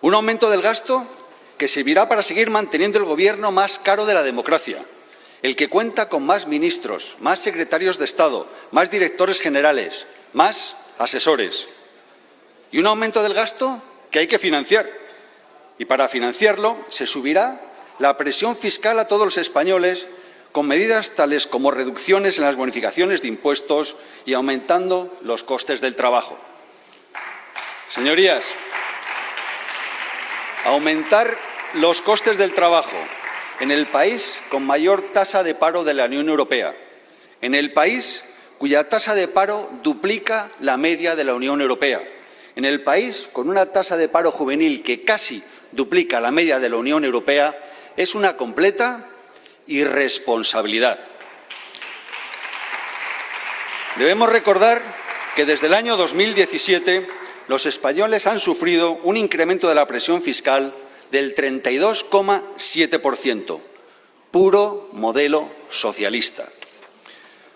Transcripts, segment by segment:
Un aumento del gasto que servirá para seguir manteniendo el gobierno más caro de la democracia, el que cuenta con más ministros, más secretarios de Estado, más directores generales, más asesores. Y un aumento del gasto que hay que financiar. Y para financiarlo se subirá la presión fiscal a todos los españoles con medidas tales como reducciones en las bonificaciones de impuestos y aumentando los costes del trabajo. Señorías, aumentar los costes del trabajo en el país con mayor tasa de paro de la Unión Europea, en el país cuya tasa de paro duplica la media de la Unión Europea, en el país con una tasa de paro juvenil que casi duplica la media de la Unión Europea, es una completa irresponsabilidad. Debemos recordar que desde el año 2017 los españoles han sufrido un incremento de la presión fiscal del 32,7%, puro modelo socialista.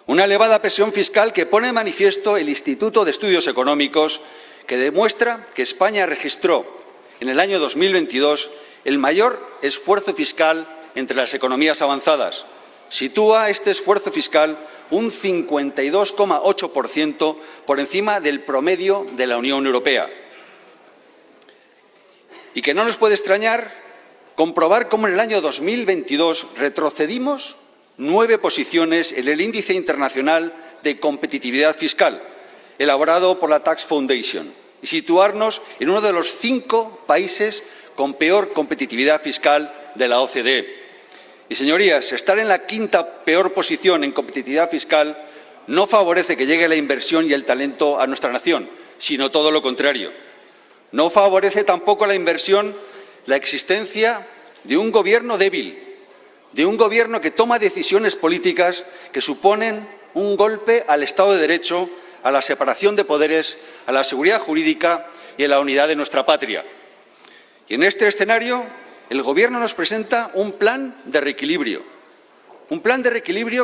Una elevada presión fiscal que pone de manifiesto el Instituto de Estudios Económicos, que demuestra que España registró en el año 2022 el mayor esfuerzo fiscal entre las economías avanzadas. Sitúa este esfuerzo fiscal un 52,8% por encima del promedio de la Unión Europea. Y que no nos puede extrañar comprobar cómo en el año 2022 retrocedimos 9 posiciones en el Índice Internacional de Competitividad Fiscal, elaborado por la Tax Foundation, y situarnos en uno de los 5 países con peor competitividad fiscal de la OCDE. Y, señorías, estar en la 5ª peor posición en competitividad fiscal no favorece que llegue la inversión y el talento a nuestra nación, sino todo lo contrario. No favorece tampoco la inversión la existencia de un gobierno débil, de un gobierno que toma decisiones políticas que suponen un golpe al Estado de Derecho, a la separación de poderes, a la seguridad jurídica y a la unidad de nuestra patria. Y en este escenario, el Gobierno nos presenta un plan de reequilibrio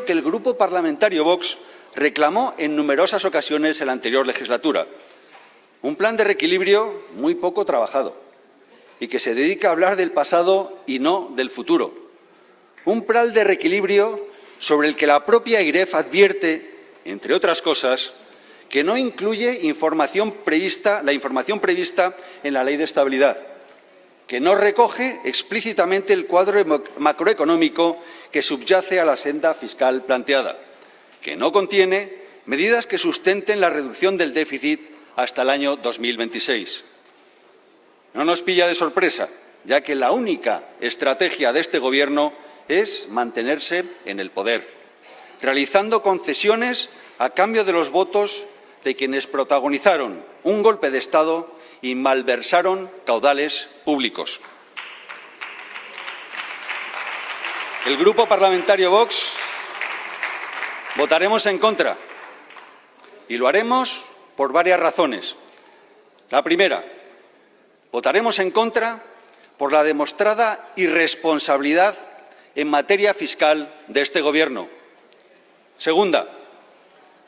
que el Grupo Parlamentario Vox reclamó en numerosas ocasiones en la anterior legislatura. Un plan de reequilibrio muy poco trabajado y que se dedica a hablar del pasado y no del futuro. Un plan de reequilibrio sobre el que la propia AIREF advierte, entre otras cosas, que no incluye la información prevista en la Ley de Estabilidad, que no recoge explícitamente el cuadro macroeconómico que subyace a la senda fiscal planteada, que no contiene medidas que sustenten la reducción del déficit hasta el año 2026. No nos pilla de sorpresa, ya que la única estrategia de este Gobierno es mantenerse en el poder, realizando concesiones a cambio de los votos de quienes protagonizaron un golpe de Estado y malversaron caudales públicos. El Grupo Parlamentario Vox votaremos en contra y lo haremos por varias razones. La primera, votaremos en contra por la demostrada irresponsabilidad en materia fiscal de este Gobierno. Segunda,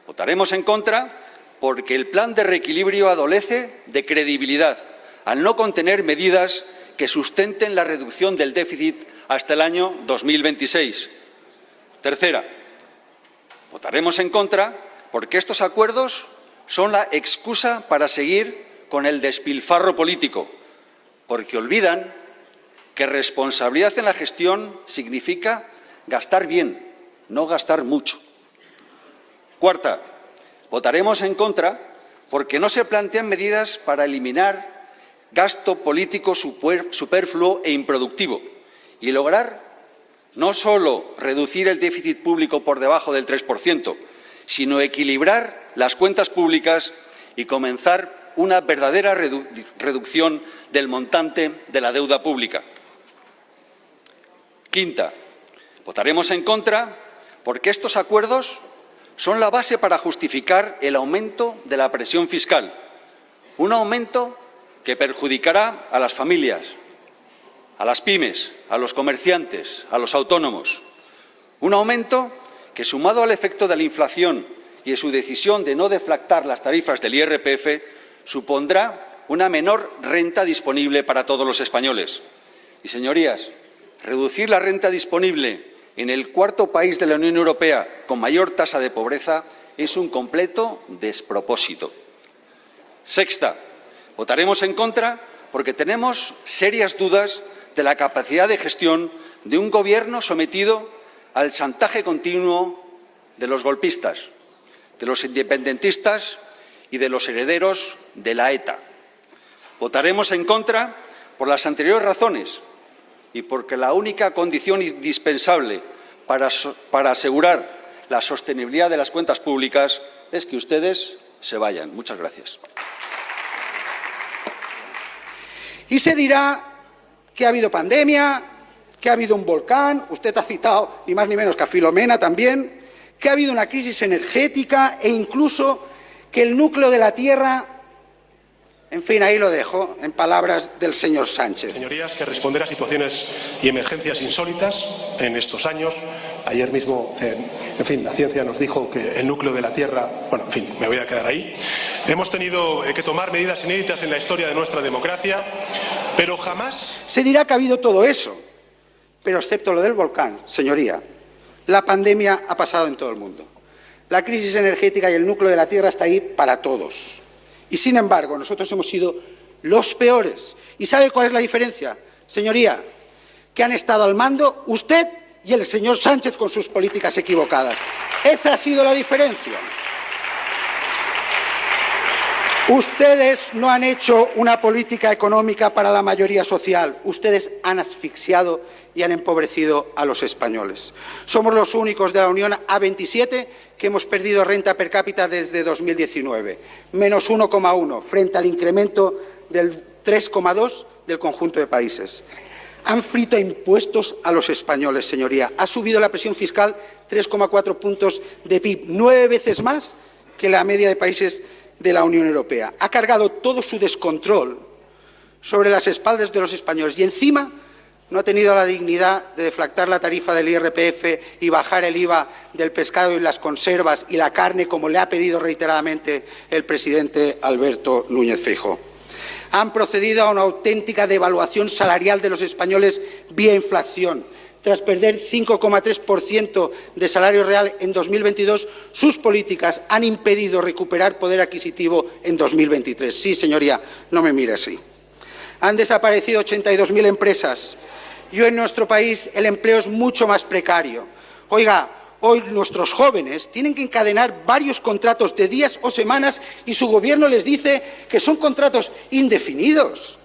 votaremos en contra porque el plan de reequilibrio adolece de credibilidad al no contener medidas que sustenten la reducción del déficit hasta el año 2026. Tercera, votaremos en contra porque estos acuerdos son la excusa para seguir con el despilfarro político, porque olvidan que responsabilidad en la gestión significa gastar bien, no gastar mucho. Cuarta, votaremos en contra porque no se plantean medidas para eliminar gasto político superfluo e improductivo y lograr no solo reducir el déficit público por debajo del 3%, sino equilibrar las cuentas públicas y comenzar una verdadera reducción del montante de la deuda pública. Quinta, votaremos en contra porque estos acuerdos son la base para justificar el aumento de la presión fiscal, un aumento que perjudicará a las familias, a las pymes, a los comerciantes, a los autónomos. Un aumento que, sumado al efecto de la inflación y de su decisión de no deflactar las tarifas del IRPF, supondrá una menor renta disponible para todos los españoles. Y, señorías, reducir la renta disponible en el cuarto país de la Unión Europea con mayor tasa de pobreza es un completo despropósito. Sexta, votaremos en contra porque tenemos serias dudas de la capacidad de gestión de un Gobierno sometido al chantaje continuo de los golpistas, de los independentistas y de los herederos de la ETA. Votaremos en contra por las anteriores razones y porque la única condición indispensable para asegurar la sostenibilidad de las cuentas públicas es que ustedes se vayan. Muchas gracias. Y se dirá que ha habido pandemia, que ha habido un volcán, usted ha citado ni más ni menos que a Filomena también, que ha habido una crisis energética e incluso que el núcleo de la Tierra. En fin, ahí lo dejo, en palabras del señor Sánchez. Señorías, que responder a situaciones y emergencias insólitas en estos años. Ayer mismo, en fin, la ciencia nos dijo que el núcleo de la Tierra, bueno, en fin, me voy a quedar ahí. Hemos tenido que tomar medidas inéditas en la historia de nuestra democracia, pero jamás. Se dirá que ha habido todo eso, pero excepto lo del volcán, señoría, la pandemia ha pasado en todo el mundo. La crisis energética y el núcleo de la Tierra está ahí para todos. Y, sin embargo, nosotros hemos sido los peores. ¿Y sabe cuál es la diferencia, señoría? Que han estado al mando usted y el señor Sánchez con sus políticas equivocadas. Esa ha sido la diferencia. Ustedes no han hecho una política económica para la mayoría social. Ustedes han asfixiado y han empobrecido a los españoles. Somos los únicos de la Unión A27 que hemos perdido renta per cápita desde 2019, menos 1,1 frente al incremento del 3,2 del conjunto de países. Han frito impuestos a los españoles, señoría. Ha subido la presión fiscal 3,4 puntos de PIB, 9 veces más que la media de países de la Unión Europea. Ha cargado todo su descontrol sobre las espaldas de los españoles y encima no ha tenido la dignidad de deflactar la tarifa del IRPF y bajar el IVA del pescado y las conservas y la carne, como le ha pedido reiteradamente el presidente Alberto Núñez Feijóo. Han procedido a una auténtica devaluación salarial de los españoles vía inflación. Tras perder 5,3% de salario real en 2022, sus políticas han impedido recuperar poder adquisitivo en 2023. Sí, señoría, no me mire así. Han desaparecido 82.000 empresas y hoy en nuestro país el empleo es mucho más precario. Oiga, hoy nuestros jóvenes tienen que encadenar varios contratos de días o semanas y su Gobierno les dice que son contratos indefinidos.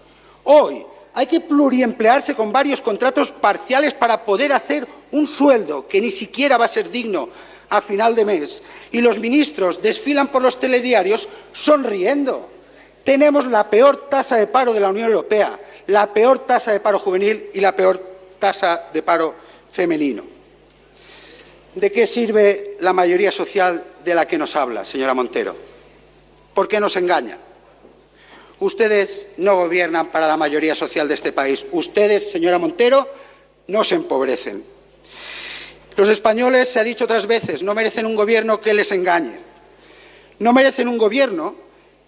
Hoy hay que pluriemplearse con varios contratos parciales para poder hacer un sueldo que ni siquiera va a ser digno a final de mes. Y los ministros desfilan por los telediarios sonriendo. Tenemos la peor tasa de paro de la Unión Europea, la peor tasa de paro juvenil y la peor tasa de paro femenino. ¿De qué sirve la mayoría social de la que nos habla, señora Montero? ¿Por qué nos engaña? Ustedes no gobiernan para la mayoría social de este país. Ustedes, señora Montero, nos empobrecen. Los españoles, se ha dicho otras veces, no merecen un Gobierno que les engañe. No merecen un Gobierno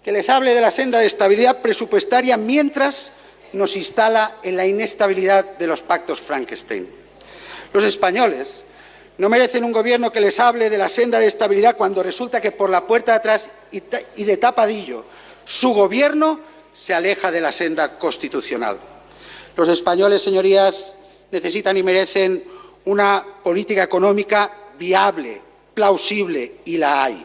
que les hable de la senda de estabilidad presupuestaria mientras nos instala en la inestabilidad de los pactos Frankenstein. Los españoles no merecen un Gobierno que les hable de la senda de estabilidad cuando resulta que por la puerta de atrás y de tapadillo su Gobierno se aleja de la senda constitucional. Los españoles, señorías, necesitan y merecen una política económica viable, plausible, y la hay.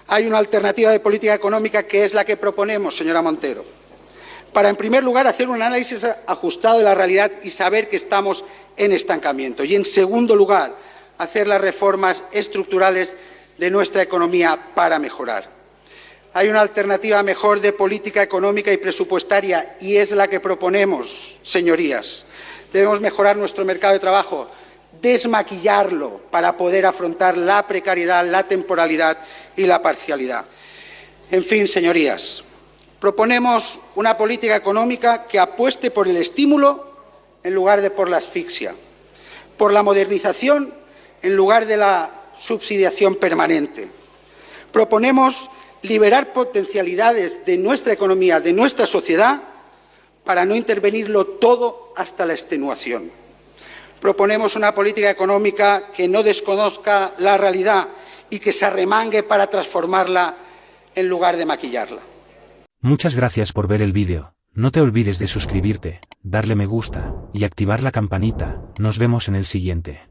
Hay una alternativa de política económica que es la que proponemos, señora Montero, para, en primer lugar, hacer un análisis ajustado de la realidad y saber que estamos en estancamiento. Y, en segundo lugar, hacer las reformas estructurales de nuestra economía para mejorar. Hay una alternativa mejor de política económica y presupuestaria y es la que proponemos, señorías. Debemos mejorar nuestro mercado de trabajo, desmaquillarlo para poder afrontar la precariedad, la temporalidad y la parcialidad. En fin, señorías, proponemos una política económica que apueste por el estímulo en lugar de por la asfixia, por la modernización en lugar de la subsidiación permanente. Proponemos liberar potencialidades de nuestra economía, de nuestra sociedad, para no intervenirlo todo hasta la extenuación. Proponemos una política económica que no desconozca la realidad y que se arremangue para transformarla en lugar de maquillarla. Muchas gracias por ver el vídeo. No te olvides de suscribirte, darle me gusta y activar la campanita. Nos vemos en el siguiente.